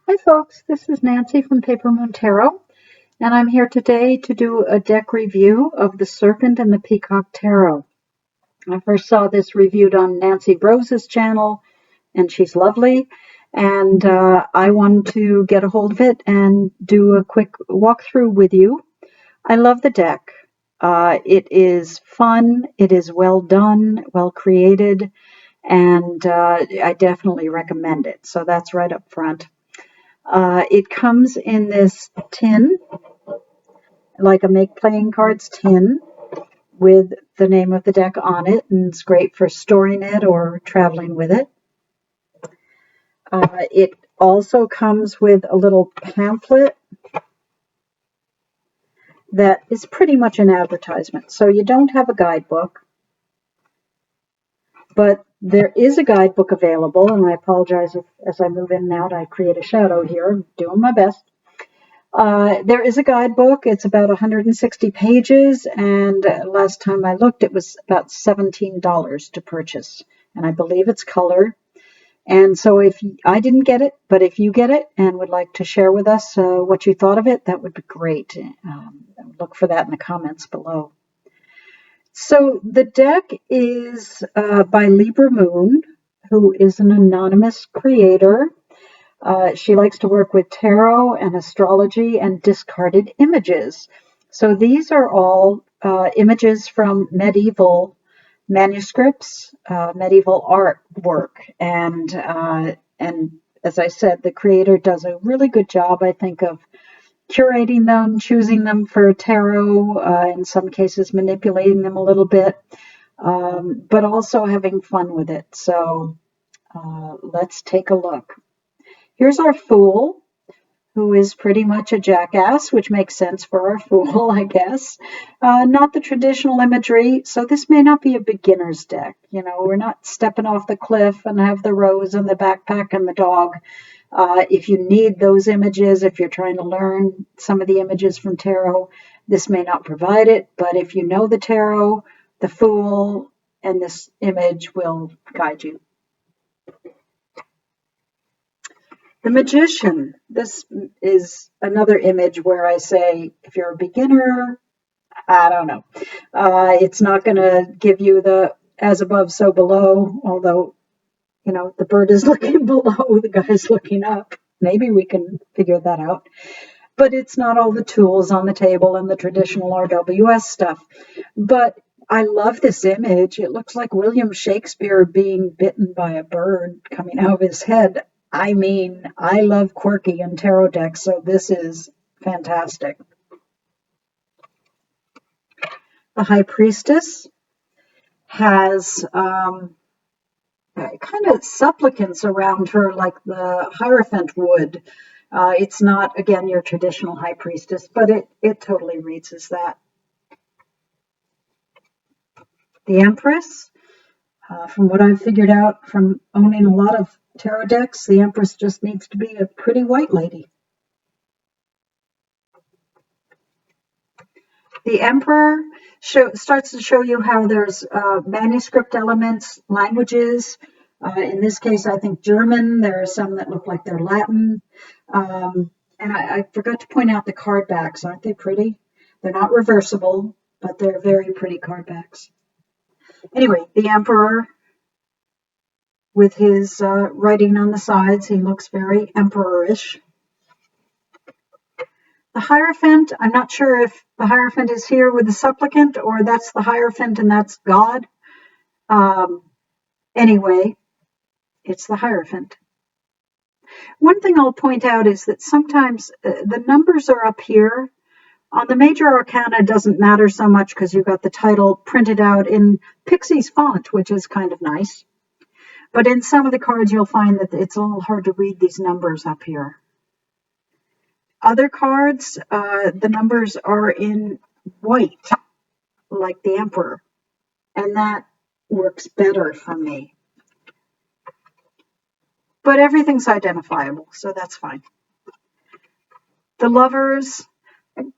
Hi folks, this is Nancy from Paper Moon Tarot, and I'm here today to do a deck review of the Serpent and the Peacock Tarot. I first saw this reviewed on Nancy Rose's channel, and she's lovely, and I wanted to get a hold of it and do a quick walkthrough with you. I love the deck. It is fun, it is well done, well created, and I definitely recommend it. So that's right up front. It comes in this tin, like a make playing cards tin, with the name of the deck on it, and it's great for storing it or traveling with it. It also comes with a little pamphlet that is pretty much an advertisement. So you don't have a guidebook, but there is a guidebook available, and I apologize if, as I move in and out, I create a shadow here. I'm doing my best. There is a guidebook. It's about 160 pages, and last time I looked, it was about $17 to purchase, and I believe it's color. And so if I didn't get it, but if you get it and would like to share with us what you thought of it, that would be great. Look for that in the comments below. So the deck is by Libra Moon, who is an anonymous creator. She likes to work with tarot and astrology and discarded images. So these are all images from medieval manuscripts, medieval artwork, and as I said, the creator does a really good job, I think, of curating them, choosing them for tarot, in some cases manipulating them a little bit, but also having fun with it. So let's take a look. Here's our Fool, who is pretty much a jackass, which makes sense for our Fool, I guess. Not the traditional imagery, so this may not be a beginner's deck. You know, we're not stepping off the cliff and have the rose and the backpack and the dog. If you need those images, if you're trying to learn some of the images from tarot, this may not provide it, but if you know the tarot, the Fool and this image will guide you. The Magician. This is another image where I say, if you're a beginner, I don't know. It's not going to give you the as above, so below, although, you know, the bird is looking below, the guy's looking up. Maybe we can figure that out. But it's not all the tools on the table and the traditional RWS stuff. But I love this image. It looks like William Shakespeare being bitten by a bird coming out of his head. I mean, I love quirky and tarot decks, so this is fantastic. The High Priestess has kind of supplicants around her like the Hierophant would. It's not, again, your traditional High Priestess, but it totally reads as that. The Empress, from what I've figured out from owning a lot of tarot decks, the Empress just needs to be a pretty white lady. The Emperor starts to show you how there's manuscript elements, languages. In this case, I think German. There are some that look like they're Latin. And I forgot to point out the card backs. Aren't they pretty? They're not reversible, but they're very pretty card backs. Anyway, the Emperor, with his writing on the sides, he looks very emperorish. The Hierophant, I'm not sure if the Hierophant is here with the supplicant or that's the Hierophant and that's God. Anyway, it's the Hierophant. One thing I'll point out is that sometimes the numbers are up here. On the major arcana, it doesn't matter so much because you've got the title printed out in Pixie's font, which is kind of nice. But in some of the cards, you'll find that it's a little hard to read these numbers up here. Other cards, the numbers are in white, like the Emperor, and that works better for me. But everything's identifiable, so that's fine. The Lovers,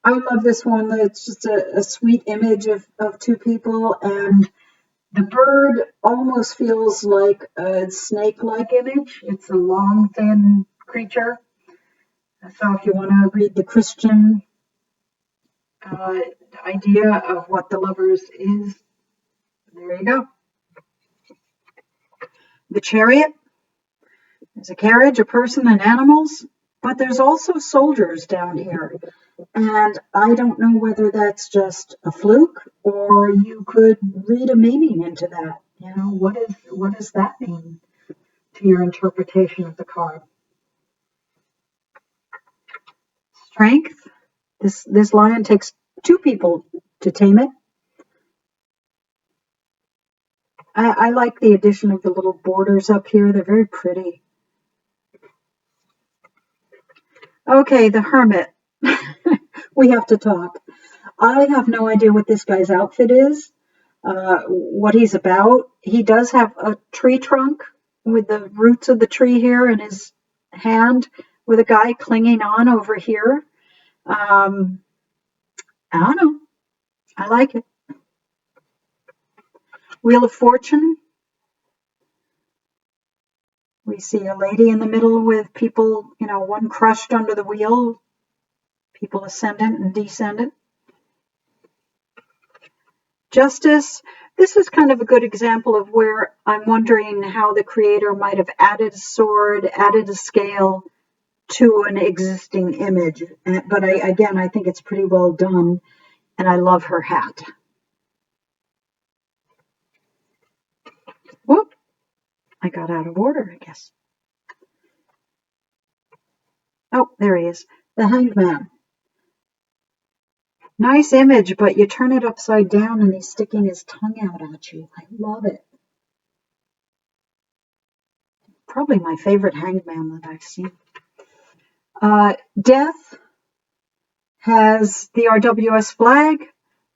I love this one. It's just a sweet image of two people, and the bird almost feels like a snake-like image. It's a long, thin creature. So if you want to read the Christian idea of what the Lovers is, there you go. The Chariot. There's a carriage, a person, and animals, but there's also soldiers down here. And I don't know whether that's just a fluke or you could read a meaning into that. You know, what does that mean to your interpretation of the card? Strength. This lion takes 2 people to tame it. I like the addition of the little borders up here. They're very pretty. Okay, the Hermit. We have to talk. I have no idea what this guy's outfit is, what he's about. He does have a tree trunk with the roots of the tree here in his hand, with a guy clinging on over here. I don't know. I like it. Wheel of Fortune. We see a lady in the middle with people, you know, one crushed under the wheel, people ascendant and descendant. Justice. This is kind of a good example of where I'm wondering how the creator might have added a sword, added a scale to an existing image. But I think it's pretty well done, and I love her hat. Whoop! I got out of order, I guess. Oh, there he is. The Hanged Man. Nice image, but you turn it upside down and he's sticking his tongue out at you. I love it. Probably my favorite Hanged Man that I've seen. Death has the RWS flag.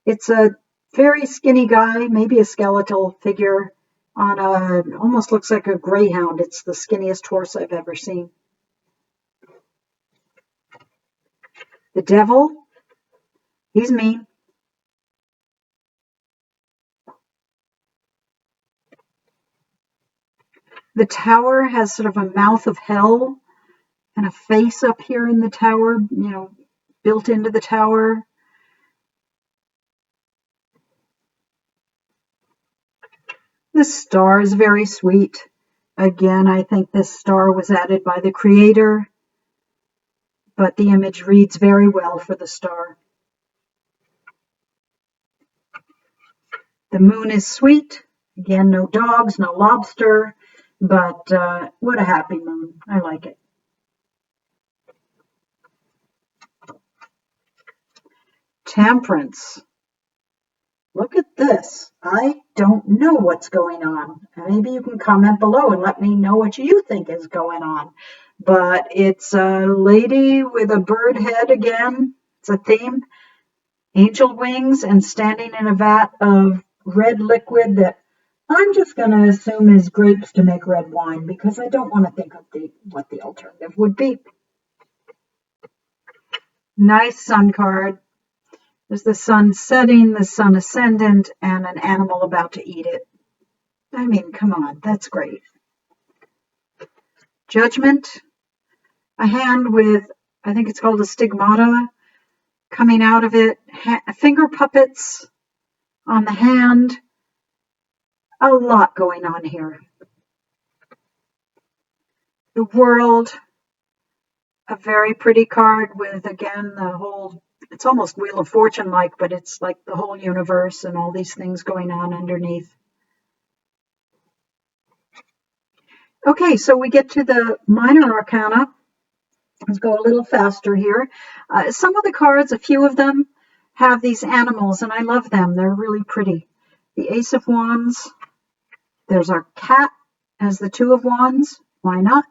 It's a very skinny guy, maybe a skeletal figure on almost looks like a greyhound. It's the skinniest horse I've ever seen. The Devil, he's mean. The Tower has sort of a mouth of hell and a face up here in the tower, you know, built into the tower. The star is very sweet. Again, I think this star was added by the creator, but the image reads very well for the star. The moon is sweet. Again, no dogs, no lobster, but what a happy moon. I like it. Temperance. Look at this. I don't know what's going on. Maybe you can comment below and let me know what you think is going on. But it's a lady with a bird head again. It's a theme. Angel wings and standing in a vat of red liquid that I'm just going to assume is grapes to make red wine because I don't want to think of what the alternative would be. Nice sun card. There's the sun setting, the sun ascendant, and an animal about to eat it. I mean, come on, that's great. Judgment. A hand with, I think it's called a stigmata, coming out of it. Finger puppets on the hand. A lot going on here. The World. A very pretty card with, again, the whole, it's almost Wheel of Fortune like, but it's like the whole universe and all these things going on underneath. Okay, so we get to the minor arcana. Let's go a little faster here. Some of the cards, a few of them, have these animals, and I love them. They're really pretty. The Ace of Wands. There's our cat as the Two of Wands. Why not?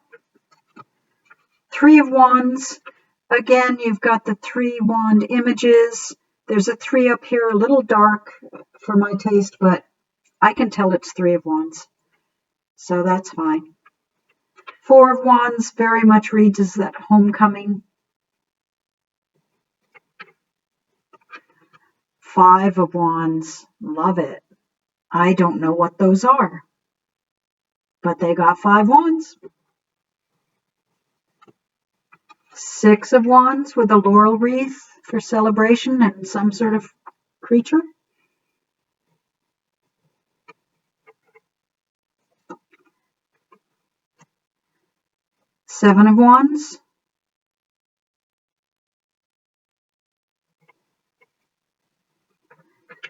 Three of Wands. Again, you've got the 3 wand images. There's a 3 up here, a little dark for my taste, but I can tell it's 3 of Wands. So that's fine. 4 of Wands very much reads as that homecoming. 5 of Wands, love it. I don't know what those are, but they got 5 wands. Six of Wands with a laurel wreath for celebration and some sort of creature. Seven of Wands.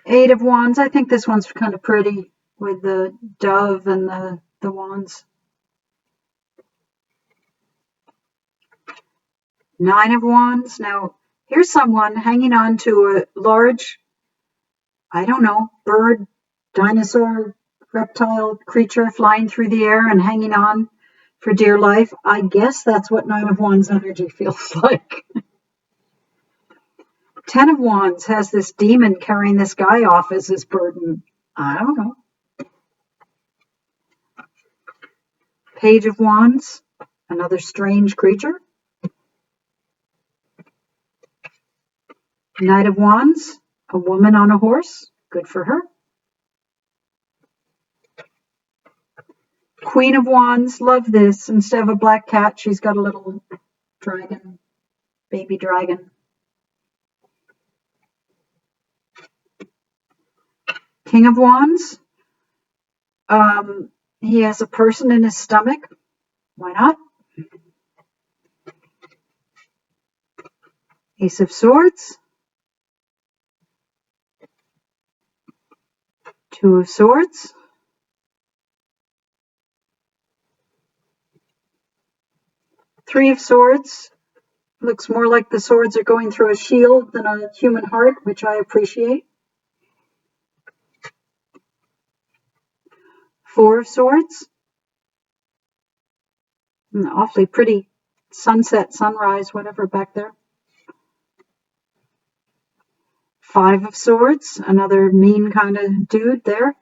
Eight of Wands. I think this one's kind of pretty with the dove and the wands. Nine of Wands. Now, here's someone hanging on to a large, I don't know, bird, dinosaur, reptile creature flying through the air and hanging on for dear life. I guess that's what Nine of Wands energy feels like. Ten of Wands has this demon carrying this guy off as his burden. I don't know. Page of Wands, another strange creature. Knight of Wands, a woman on a horse. Good for her. Queen of Wands, love this. Instead of a black cat, she's got a little dragon, baby dragon. King of Wands, he has a person in his stomach. Why not? Ace of Swords. Two of Swords. Three of Swords. Looks more like the swords are going through a shield than a human heart, which I appreciate. Four of Swords. Awfully pretty sunset, sunrise, whatever back there. Five of Swords, another mean kind of dude there.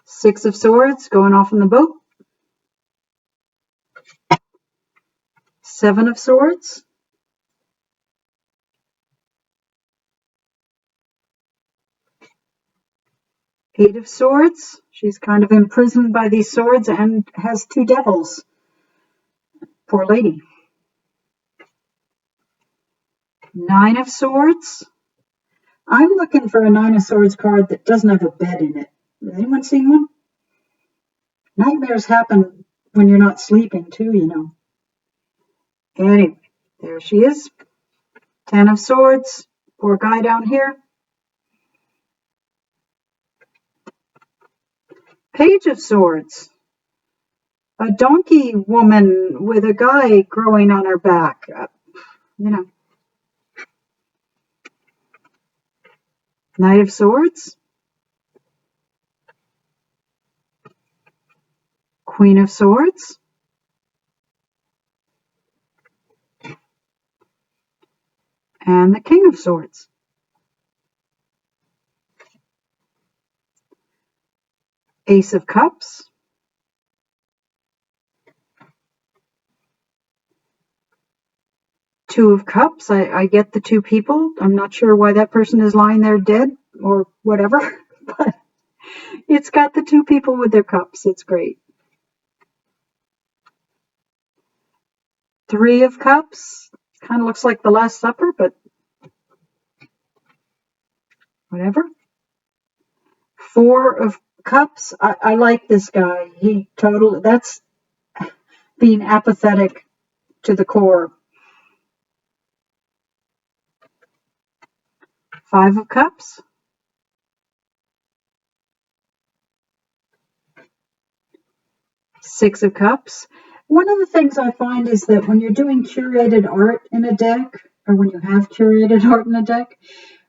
Six of Swords, going off in the boat. Seven of Swords. Eight of Swords. She's kind of imprisoned by these swords and has two devils. Poor lady. Nine of Swords. I'm looking for a Nine of Swords card that doesn't have a bed in it. Has anyone seen one? Nightmares happen when you're not sleeping too, you know. Anyway, there she is. Ten of Swords. Poor guy down here. Page of Swords. A donkey woman with a guy growing on her back. You know. Knight of Swords. Queen of Swords. And the King of Swords. Ace of Cups. Two of Cups. I get the two people. I'm not sure why that person is lying there dead or whatever, but it's got the two people with their cups. It's great. Three of Cups. Kind of looks like the Last Supper, but whatever. Four of Cups. I like this guy. That's being apathetic to the core. Five of Cups. Six of Cups. One of the things I find is that when you're doing curated art in a deck, or when you have curated art in a deck,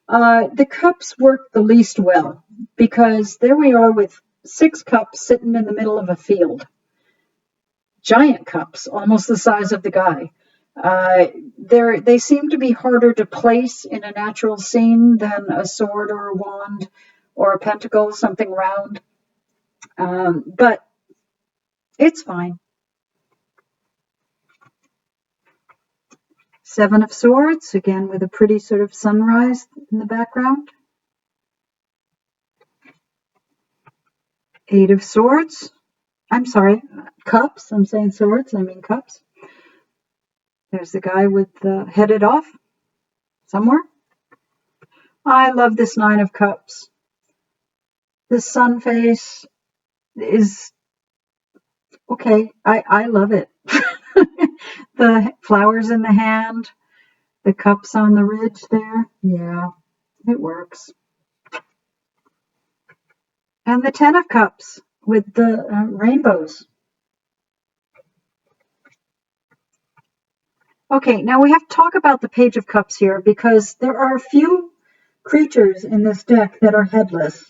the cups work the least well, because there we are with six cups sitting in the middle of a field. Giant cups, almost the size of the guy. They seem to be harder to place in a natural scene than a sword or a wand or a pentacle, something round. But it's fine. Seven of Swords, again with a pretty sort of sunrise in the background. Eight of Swords. I'm sorry, cups. I'm saying swords, I mean cups. There's the guy with headed off somewhere. I love this Nine of Cups. This sun face is okay. I love it. The flowers in the hand, the cups on the ridge there. Yeah, it works. And the Ten of Cups with the rainbows. Okay, now we have to talk about the Page of Cups here because there are a few creatures in this deck that are headless,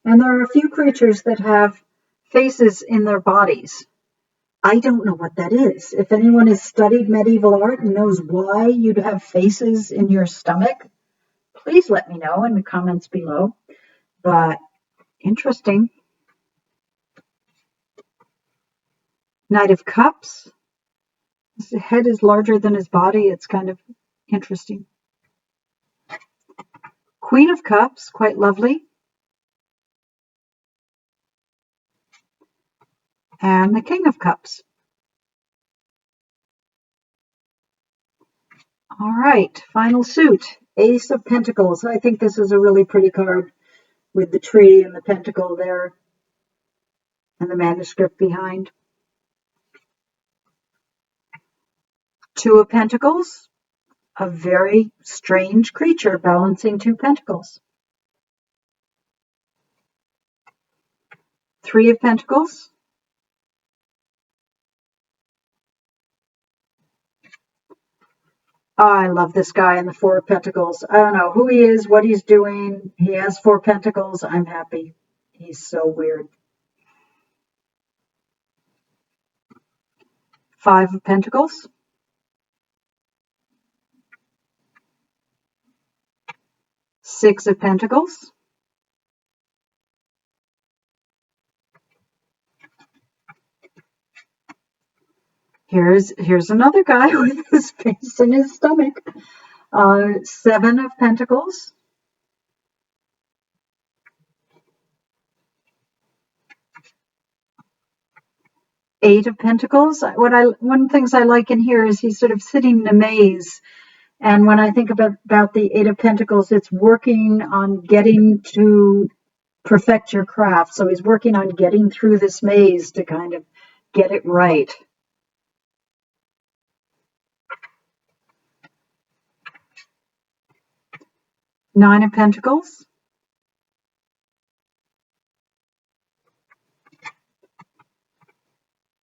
and there are a few creatures that have faces in their bodies. I don't know what that is. If anyone has studied medieval art and knows why you'd have faces in your stomach, please let me know in the comments below. But interesting. Knight of Cups. His head is larger than his body. It's kind of interesting. Queen of Cups, quite lovely. And the King of Cups. All right, final suit. Ace of Pentacles. I think this is a really pretty card with the tree and the pentacle there and the manuscript behind. Two of Pentacles. A very strange creature balancing two pentacles. Three of Pentacles. Oh, I love this guy in the Four of Pentacles. I don't know who he is, what he's doing. He has four pentacles. I'm happy. He's so weird. Five of Pentacles. Six of Pentacles. Here's another guy with his face in his stomach. Seven of Pentacles. Eight of Pentacles. One of the things I like in here is he's sort of sitting in a maze. And when I think about the Eight of Pentacles, it's working on getting to perfect your craft. So he's working on getting through this maze to kind of get it right. Nine of Pentacles.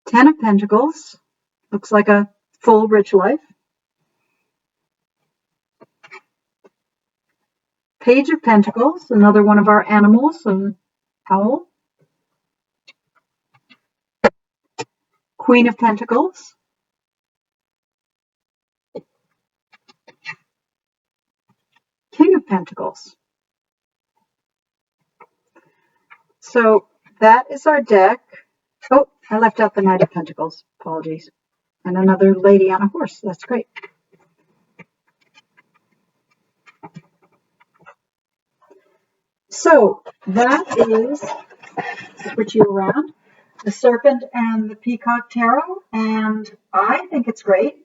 Ten of Pentacles. Looks like a full, rich life. Page of Pentacles, another one of our animals, an owl. Queen of Pentacles. King of Pentacles. So that is our deck. Oh, I left out the Knight of Pentacles. Apologies. And another lady on a horse. That's great. So that is, switch you around, the Serpent and the Peacock Tarot. And I think it's great.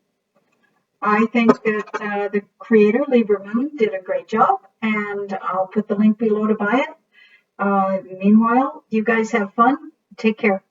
I think that the creator, Libra Moon, did a great job. And I'll put the link below to buy it. Meanwhile, you guys have fun. Take care.